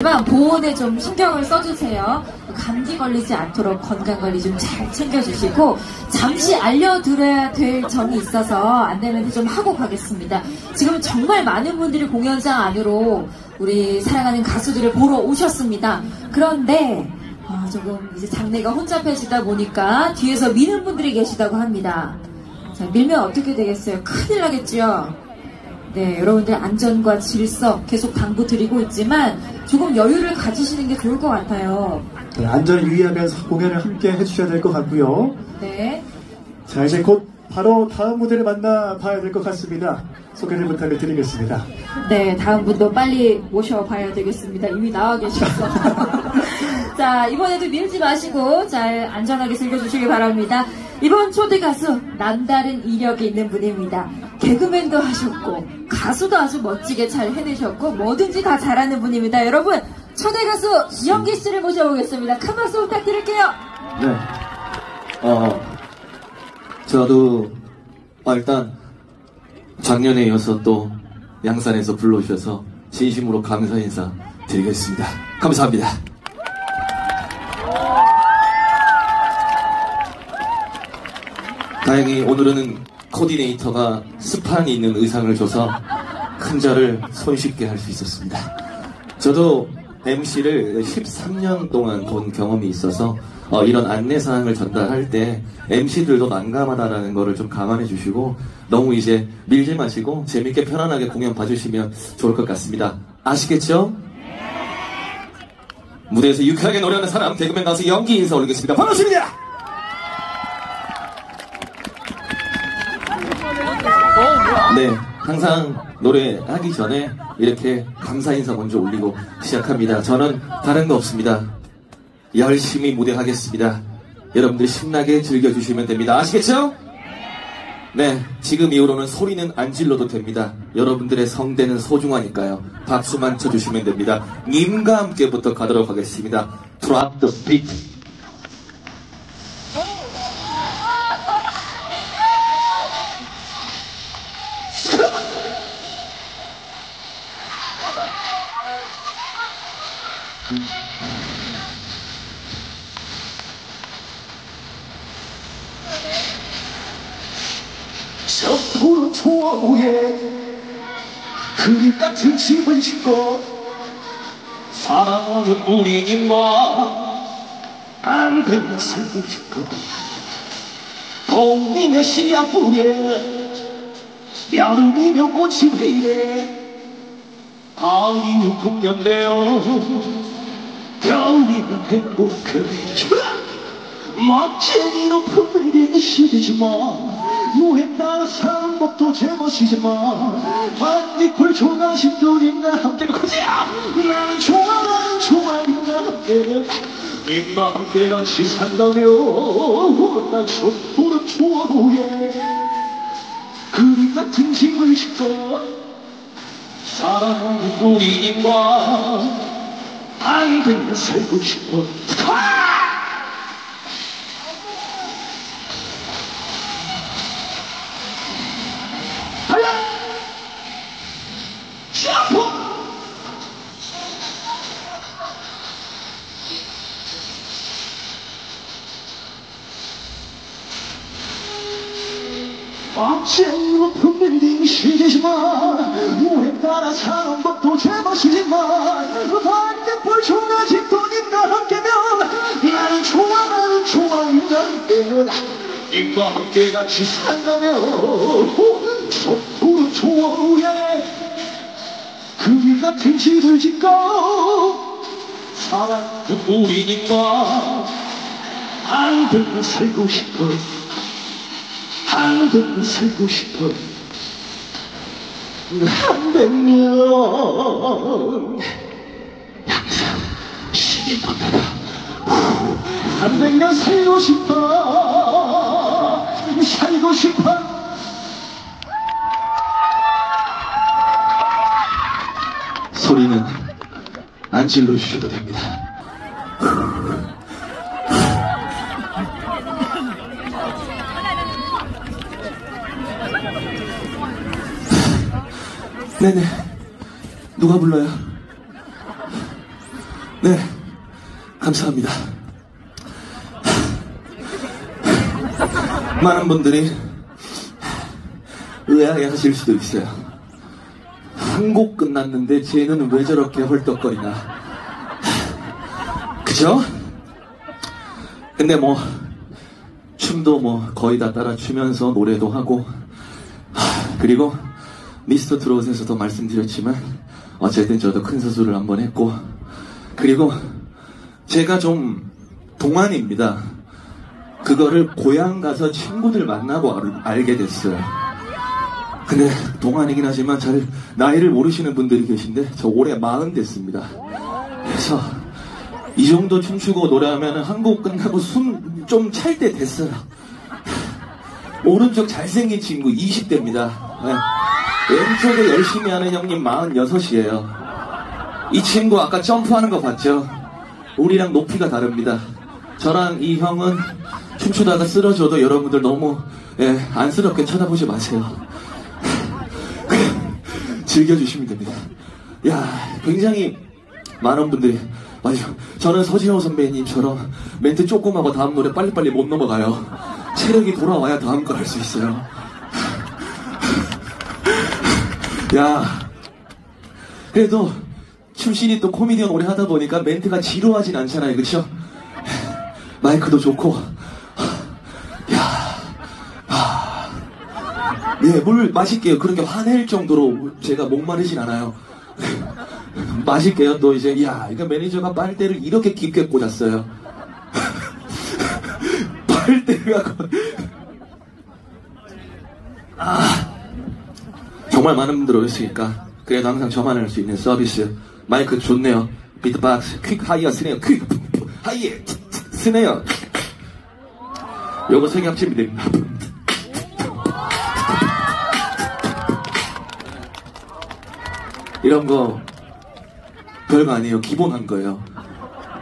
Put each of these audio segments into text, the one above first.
보온에 좀 신경을 써주세요. 감기 걸리지 않도록 건강관리 좀 잘 챙겨주시고, 잠시 알려드려야 될 점이 있어서 안내멘트 좀 하고 가겠습니다. 지금 정말 많은 분들이 공연장 안으로 우리 사랑하는 가수들을 보러 오셨습니다. 그런데 조금 이제 장례가 혼잡해지다 보니까 뒤에서 미는 분들이 계시다고 합니다. 자, 밀면 어떻게 되겠어요? 큰일 나겠죠? 네, 여러분들 안전과 질서 계속 당부드리고 있지만 조금 여유를 가지시는 게 좋을 것 같아요. 네, 안전을 유의하면서 공연을 함께 해주셔야 될 것 같고요. 네. 자, 이제 곧 바로 다음 무대를 만나봐야 될 것 같습니다. 소개를 부탁을 드리겠습니다. 네, 다음 분도 빨리 모셔봐야 되겠습니다. 이미 나와 계셔서. 자, 이번에도 밀지 마시고 잘 안전하게 즐겨주시기 바랍니다. 이번 초대 가수 남다른 이력이 있는 분입니다. 개그맨도 하셨고 가수도 아주 멋지게 잘 해내셨고 뭐든지 다 잘하는 분입니다. 여러분, 초대 가수 이영기 씨를 모셔보겠습니다. 큰 박수 부탁드릴게요. 네. 저도 일단 작년에 이어서 또 양산에서 불러주셔서 진심으로 감사 인사 드리겠습니다. 감사합니다. 다행히 오늘은 코디네이터가 스판이 있는 의상을 줘서 큰 절을 손쉽게 할 수 있었습니다. 저도 MC를 13년 동안 본 경험이 있어서 이런 안내사항을 전달할 때 MC들도 난감하다라는 거를 좀 감안해 주시고 너무 이제 밀지 마시고 재밌게 편안하게 공연 봐주시면 좋을 것 같습니다. 아시겠죠? 무대에서 유쾌하게 노래하는 사람, 개그맨 가수 영기 인사 올리겠습니다. 반갑습니다. 네, 항상 노래하기 전에 이렇게 감사 인사 먼저 올리고 시작합니다. 저는 다른 거 없습니다. 열심히 무대하겠습니다. 여러분들 신나게 즐겨주시면 됩니다. 아시겠죠? 네, 지금 이후로는 소리는 안 질러도 됩니다. 여러분들의 성대는 소중하니까요. 박수만 쳐주시면 됩니다. 님과 함께부터 가도록 하겠습니다. Drop the beat. 서투른 초원에 그림 같은 집을 짓고 사랑하는 우리 임마 안 되면 살고 싶고 봄이며 씨앗뿌리에 여름이며 꽃이 피네 가을이면 풍년되어 겨울이면 행복해 멋쟁이로 품을 시리지만 유행 따라 사는 것도 제멋이지만 반딧불 조가심도 님과 함께 나는 좋아 님과 함께 님과 함께 같이 산다며 난 촛불은 초원후에 그림 같은 집을 짓고 사랑하는 우리 님과 안 되면 살고 싶어 억지로 품밀린 시리지만 유행 따라 사는 것도 제멋이지만 반딧불 조가집도 님과 함께면 나는 좋아 님과 함께면 님과 함께 같이 산다면 촛불은 초원후에 그림 같은 집을 짓고 사랑하는 우리 님과 안 되면 살고 싶어 안 되면 살고 싶어 100년 항상 시계 떴다가 300년 살고 싶어 살고 싶어 소리는 안 질러주셔도 됩니다. 네네. 누가 불러요? 네, 감사합니다. 많은 분들이 의아해 하실 수도 있어요. 한 곡 끝났는데 쟤는 왜 저렇게 헐떡거리나. 그죠? 근데 뭐 춤도 뭐 거의 다 따라 추면서 노래도 하고, 그리고 미스터 트롯에서도 말씀드렸지만 어쨌든 저도 큰 수술을 한번 했고, 그리고 제가 좀 동안입니다. 그거를 고향 가서 친구들 만나고 알게 됐어요. 근데 동안이긴 하지만 잘 나이를 모르시는 분들이 계신데 저 올해 40 됐습니다. 그래서 이 정도 춤추고 노래하면 한 곡 끝나고 숨 좀 찰 때 됐어요. 오른쪽 잘생긴 친구 20대입니다. 네. 왼쪽에 열심히 하는 형님 46이에요. 이 친구 아까 점프하는 거 봤죠? 우리랑 높이가 다릅니다. 저랑 이 형은 춤추다가 쓰러져도 여러분들 너무 안쓰럽게 쳐다보지 마세요. 즐겨주시면 됩니다. 야, 굉장히 많은 분들이, 맞아요. 저는 서지호 선배님처럼 멘트 조금하고 다음 노래 빨리빨리 못 넘어가요. 체력이 돌아와야 다음 걸 할 수 있어요. 야, 그래도 출신이 또 코미디언 오래 하다 보니까 멘트가 지루하진 않잖아요. 그쵸? 마이크도 좋고. 예, 물 마실게요. 그런 게 화낼 정도로 제가 목마르진 않아요. 마실게요. 또 이제, 야, 이거 매니저가 빨대를 이렇게 깊게 꽂았어요. 빨대가. 정말 많은 분들 오셨으니까, 그래도 항상 저만 할 수 있는 서비스. 마이크 좋네요. 비트박스, 퀵 하이어 스네어, 퀵 하이어 스네어. 요거 3개 합치면 됩니다. 이런 거 별거 아니에요. 기본한 거예요.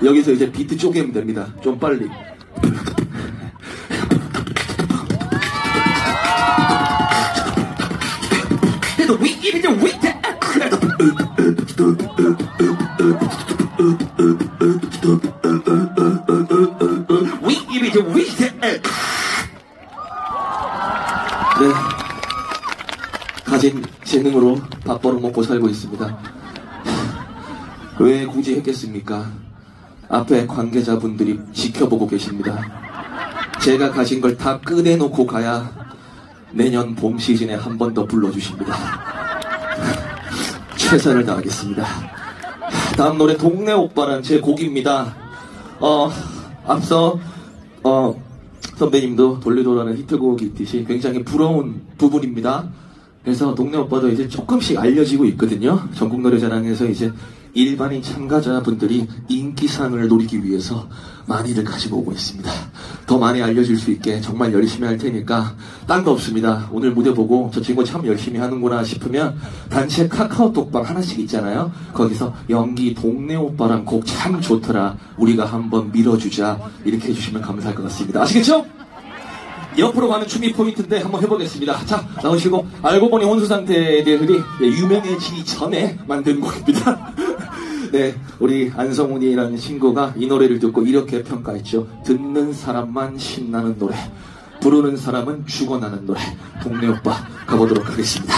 여기서 이제 비트 쪼개면 됩니다. 좀 빨리. 그래도 네, 가진 재능으로 밥 벌어먹고 살고 있습니다. 왜 굳이 했겠습니까? 앞에 관계자분들이 지켜보고 계십니다. 제가 가진 걸 다 꺼내놓고 가야 내년 봄 시즌에 한 번 더 불러주십니다. 최선을 다하겠습니다. 다음 노래 동네 오빠란 제 곡입니다. 앞서 선배님도 돌리도라는 히트곡이 있듯이 굉장히 부러운 부분입니다. 그래서 동네 오빠도 이제 조금씩 알려지고 있거든요. 전국 노래자랑에서 이제 일반인 참가자분들이 인기상을 노리기 위해서 많이들 가지고 오고 있습니다. 더 많이 알려질 수 있게 정말 열심히 할 테니까 딴 거 없습니다. 오늘 무대 보고 저 친구 참 열심히 하는구나 싶으면 단체 카카오톡방 하나씩 있잖아요. 거기서 연기 동네 오빠랑 곡 참 좋더라. 우리가 한번 밀어주자. 이렇게 해주시면 감사할 것 같습니다. 아시겠죠? 옆으로 가는 춤이 포인트인데 한번 해보겠습니다. 자, 나오시고. 알고 보니 혼수상태들이 유명해지기 전에 만든 곡입니다. 네, 우리 안성훈이라는 친구가 이 노래를 듣고 이렇게 평가했죠. 듣는 사람만 신나는 노래, 부르는 사람은 죽어나는 노래. 동네 오빠 가보도록 하겠습니다.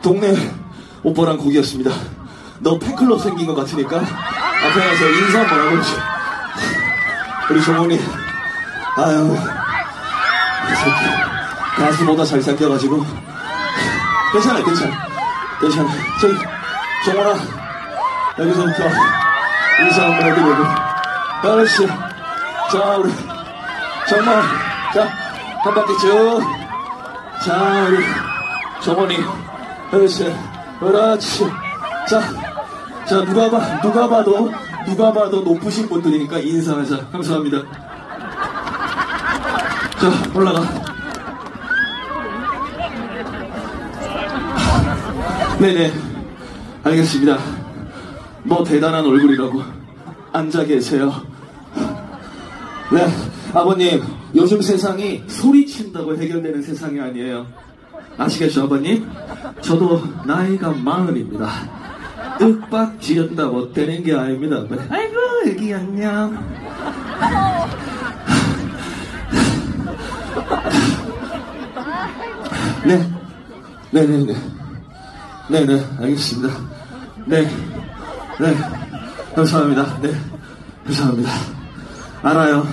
동네 오빠랑 곡이었습니다. 너 팬클럽 생긴 것 같으니까 앞에 가서 인사 한번 하고 오죠. 우리 종훈이, 아유, 가수보다 잘생겨가지고. 괜찮아. 저기, 종훈아, 여기서부터 인사 한번 해드리고. 그렇지. 자, 우리, 정말, 자, 한 바퀴 쭉. 자, 우리, 종훈이. 그렇지. 자, 누가 봐도 높으신 분들이니까 인사하자. 감사합니다. 자, 올라가. 네네. 알겠습니다. 뭐 대단한 얼굴이라고. 앉아 계세요. 네. 아버님, 요즘 세상이 소리친다고 해결되는 세상이 아니에요. 아시겠죠, 아버님? 저도 나이가 40입니다. 윽박 지른다고 되는 게 아닙니다. 아이고, 애기 안녕. 네네, 알겠습니다. 네, 감사합니다. 네, 감사합니다. 알아요.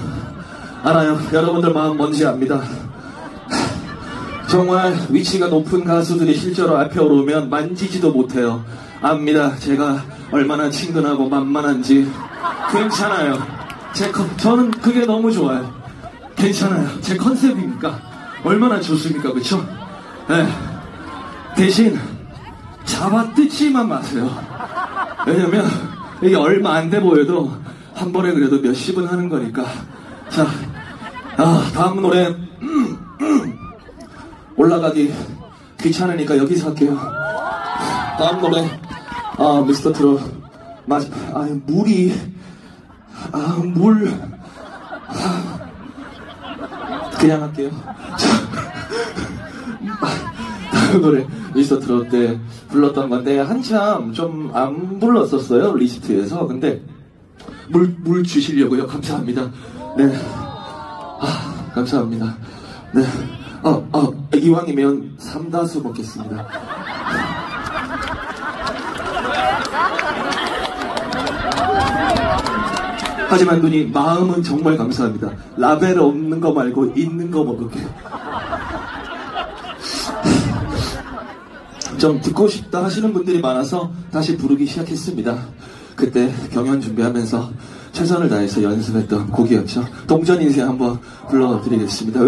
여러분들 마음 뭔지 압니다. 정말 위치가 높은 가수들이 실제로 앞에 오르면 만지지도 못해요. 압니다. 제가 얼마나 친근하고 만만한지. 괜찮아요. 저는 그게 너무 좋아요. 괜찮아요. 제 컨셉이니까. 얼마나 좋습니까, 그쵸? 네. 대신 잡아뜯지만 마세요. 왜냐면 이게 얼마 안 돼 보여도 한 번에 그래도 몇십은 하는 거니까. 자, 다음 노래 올라가기 귀찮으니까 여기서 할게요. 다음 노래 미스터 트롯 물 그냥 할게요. 다음 노래 미스터 트롯 때 불렀던 건데 한참 좀 안 불렀었어요, 리스트에서. 근데 물 주시려고요. 감사합니다. 네. 감사합니다. 네. 이왕이면 3다수 먹겠습니다. 하지만 눈이, 마음은 정말 감사합니다. 라벨 없는 거 말고 있는 거 먹을게. 좀 듣고 싶다 하시는 분들이 많아서 다시 부르기 시작했습니다. 그때 경연 준비하면서 최선을 다해서 연습했던 곡이었죠. 동전 인생 한번 불러드리겠습니다.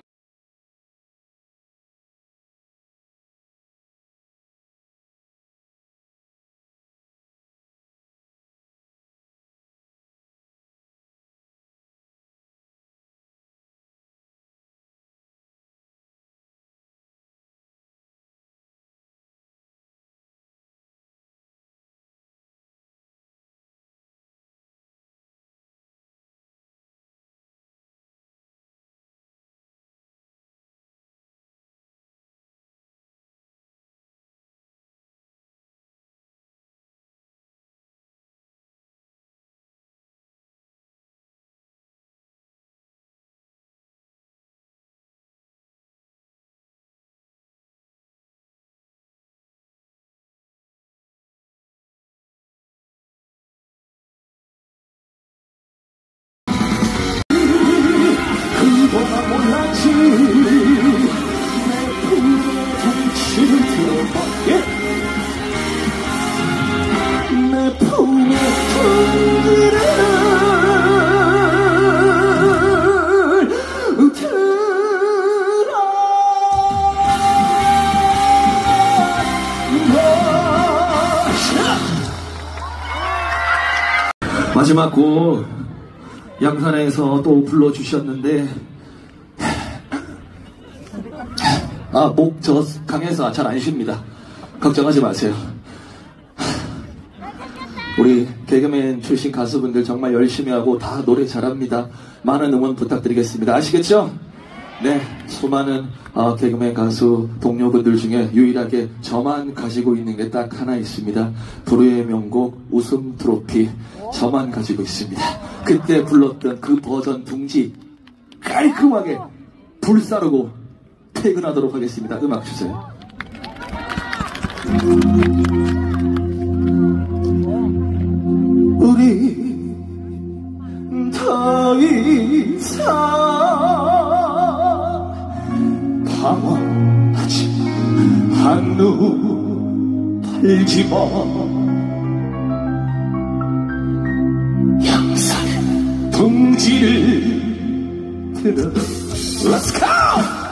그보다 몰랐지 내 품에 당신을 들어봐. 내 품에 품기를 마지막 곡 양산에서 또 불러주셨는데 목 강해서 잘 안 쉽니다. 걱정하지 마세요. 우리 개그맨 출신 가수분들 정말 열심히 하고 다 노래 잘합니다. 많은 응원 부탁드리겠습니다. 아시겠죠? 네, 수많은 개그맨 가수 동료분들 중에 유일하게 저만 가지고 있는 게 딱 하나 있습니다. 불후의 명곡 웃음 트로피 저만 가지고 있습니다. 그때 불렀던 그 버전 둥지 깔끔하게 불사르고 퇴근하도록 하겠습니다. 음악 주세요. 우리 더 이상 방황하지 한눈 팔지마. 양산의 둥지를 들어 Let's go!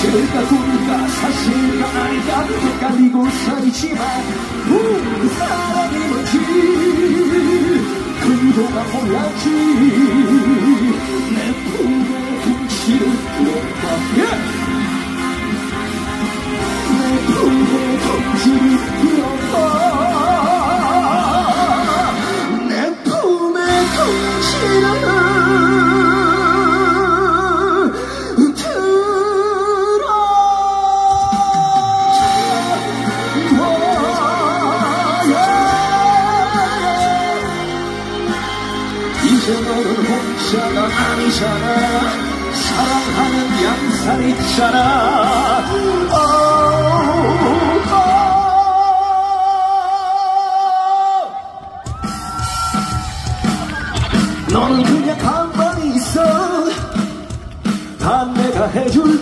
실까 꿈일까 사실까 아닐까 헷갈리고 살지만 사랑이 뭔지 그동안 몰랐지. 내 품에 둥치를 들어봐 내 품에 둥치를 들어봐 내 품에 둥치를 이제 너는 혼자가 아니잖아. 사랑하는 양산 있잖아. 너는 그냥 가만히 있어. 다 내가 해줄